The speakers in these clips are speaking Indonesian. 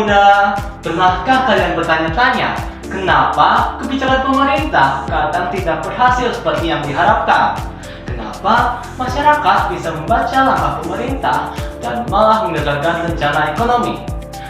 muda, pernahkah kalian bertanya-tanya kenapa kebijakan pemerintah kadang tidak berhasil seperti yang diharapkan? Kenapa masyarakat bisa membaca langkah pemerintah dan malah menggagalkan rencana ekonomi?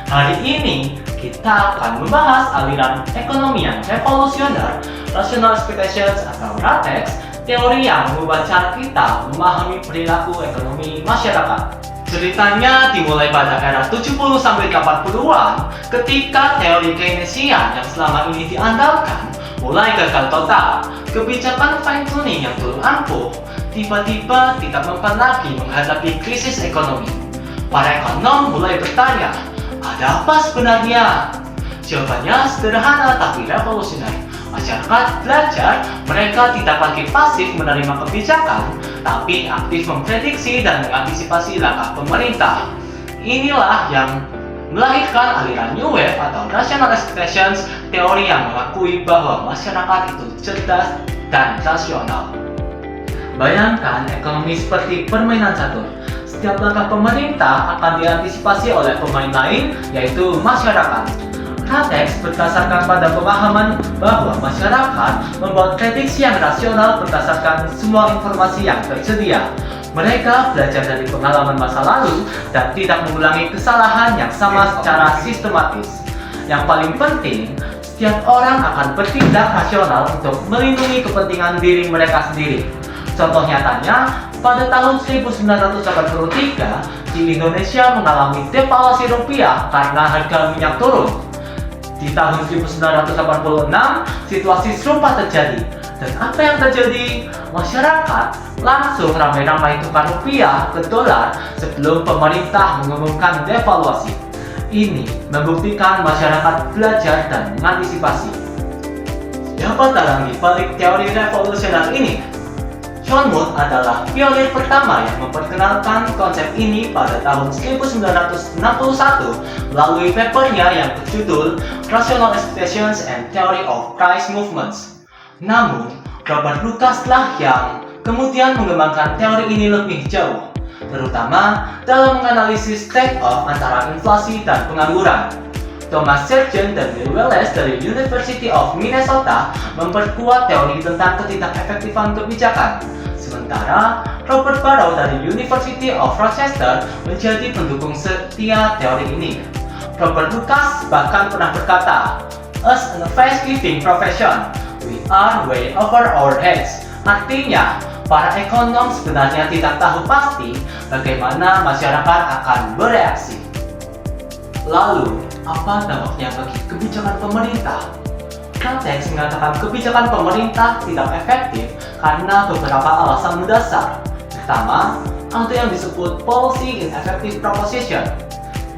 Hari ini kita akan membahas aliran ekonomi yang revolusioner, rational expectations atau RATEX, teori yang mengubah cara kita memahami perilaku ekonomi masyarakat. Ceritanya dimulai pada era 70-80-an ketika teori Keynesian yang selama ini diandalkan mulai gagal total. Kebijakan fine tuning yang belum ampuh tiba-tiba tidak mempan lagi menghadapi krisis ekonomi. Para ekonom mulai bertanya, ada apa sebenarnya? Jawabannya sederhana tapi revolusioner. Masyarakat belajar, mereka tidak lagi pasif menerima kebijakan, tapi aktif memprediksi dan mengantisipasi langkah pemerintah. Inilah yang melahirkan aliran New Wave atau Rational Expectations, teori yang mengakui bahwa masyarakat itu cerdas dan rasional. Bayangkan ekonomi seperti permainan catur. Setiap langkah pemerintah akan diantisipasi oleh pemain lain, yaitu masyarakat. RATEX berdasarkan pada pemahaman bahwa masyarakat membuat prediksi yang rasional berdasarkan semua informasi yang tersedia. Mereka belajar dari pengalaman masa lalu dan tidak mengulangi kesalahan yang sama secara sistematis. Yang paling penting, setiap orang akan bertindak rasional untuk melindungi kepentingan diri mereka sendiri. Contoh nyatanya, pada tahun 1983, di Indonesia mengalami devaluasi rupiah karena harga minyak turun. Di tahun 1986, situasi serupa terjadi. Dan apa yang terjadi? Masyarakat langsung ramai-ramai tukar rupiah ke dolar sebelum pemerintah mengumumkan devaluasi. Ini membuktikan masyarakat belajar dan mengantisipasi. Siapa dalang di balik teori revolusioner ini? John Wood adalah pionir pertama yang memperkenalkan konsep ini pada tahun 1961 melalui papernya yang berjudul Rational Expectations and Theory of Price Movements. Namun, Robert Lucas lah yang kemudian mengembangkan teori ini lebih jauh, terutama dalam menganalisis trade-off antara inflasi dan pengangguran. Thomas Sergent dan Will Wallace dari University of Minnesota memperkuat teori tentang ketidakefektifan kebijakan. Sementara Robert Barrow dari University of Rochester menjadi pendukung setia teori ini. Robert Lucas bahkan pernah berkata, "As an advice-giving profession, we are way over our heads." Artinya, para ekonom sebenarnya tidak tahu pasti bagaimana masyarakat akan bereaksi. Lalu, apa dampaknya bagi kebijakan pemerintah? RATEX mengatakan kebijakan pemerintah tidak efektif karena beberapa alasan mendasar. Pertama, ada yang disebut policy ineffective proposition.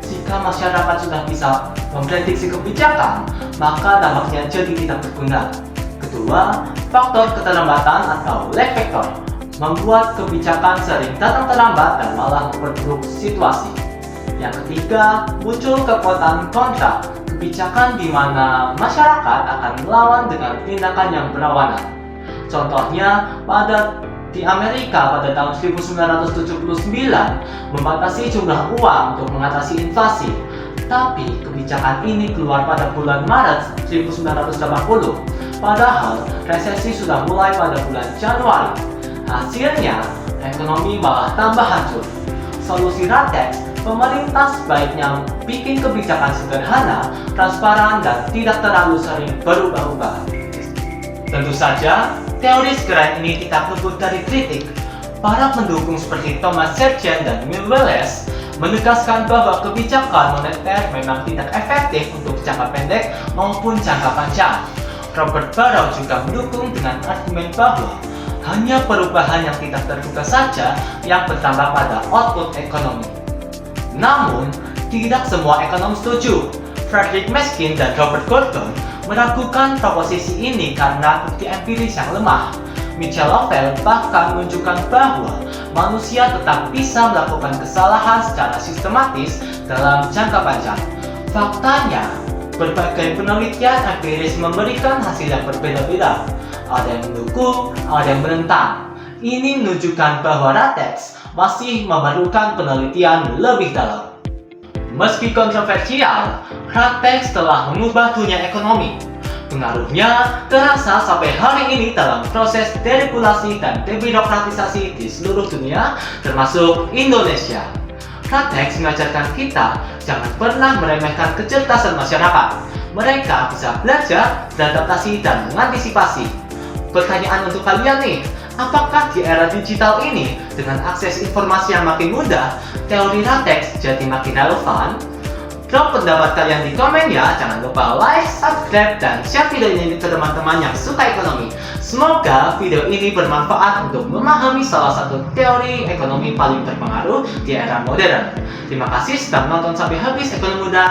Jika masyarakat sudah bisa memprediksi kebijakan, maka dampaknya jadi tidak berguna. Kedua, faktor keterlambatan atau lag factor membuat kebijakan sering datang terlambat dan malah memperburuk situasi. Yang ketiga, muncul kekuatan kontra, kebijakan di mana masyarakat akan melawan dengan tindakan yang berlawanan. Contohnya, di Amerika pada tahun 1979 membatasi jumlah uang untuk mengatasi inflasi. Tapi kebijakan ini keluar pada bulan Maret 1980, padahal resesi sudah mulai pada bulan Januari. Hasilnya, ekonomi malah tambah hancur. Solusi RATEX, pemerintah sebaiknya bikin kebijakan sederhana, transparan, dan tidak terlalu sering berubah-ubah. Tentu saja, teori sekeren ini tidak luput dari kritik. Para pendukung seperti Thomas Sergent dan Will Wallace menegaskan bahwa kebijakan moneter memang tidak efektif untuk jangka pendek maupun jangka panjang. Robert Barrow juga mendukung dengan argumen bahwa hanya perubahan yang tidak terduga saja yang bertambah pada output ekonomi. Namun, tidak semua ekonom setuju. Frederick Meskin dan Robert Gordon meragukan proposisi ini karena bukti empiris yang lemah. Michel Lovell bahkan menunjukkan bahwa manusia tetap bisa melakukan kesalahan secara sistematis dalam jangka panjang. Faktanya, berbagai penelitian empiris memberikan hasil yang berbeda-beda. Ada yang mendukung, ada yang menentang. Ini menunjukkan bahwa RATEX masih memerlukan penelitian lebih dalam. Meski kontroversial, Pratex telah mengubah dunia ekonomi. Pengaruhnya terasa sampai hari ini dalam proses deregulasi dan debirokratisasi di seluruh dunia, termasuk Indonesia. Pratex mengajarkan kita jangan pernah meremehkan kecerdasan masyarakat. Mereka bisa belajar, beradaptasi, dan mengantisipasi. Pertanyaan untuk kalian nih, apakah di era digital ini, dengan akses informasi yang makin mudah, teori Pratex jadi makin relevan? Drop pendapat kalian di komen ya. Jangan lupa like, subscribe, dan share video ini ke teman-teman yang suka ekonomi. Semoga video ini bermanfaat untuk memahami salah satu teori ekonomi paling berpengaruh di era modern. Terima kasih sudah menonton sampai habis, ekonomi muda.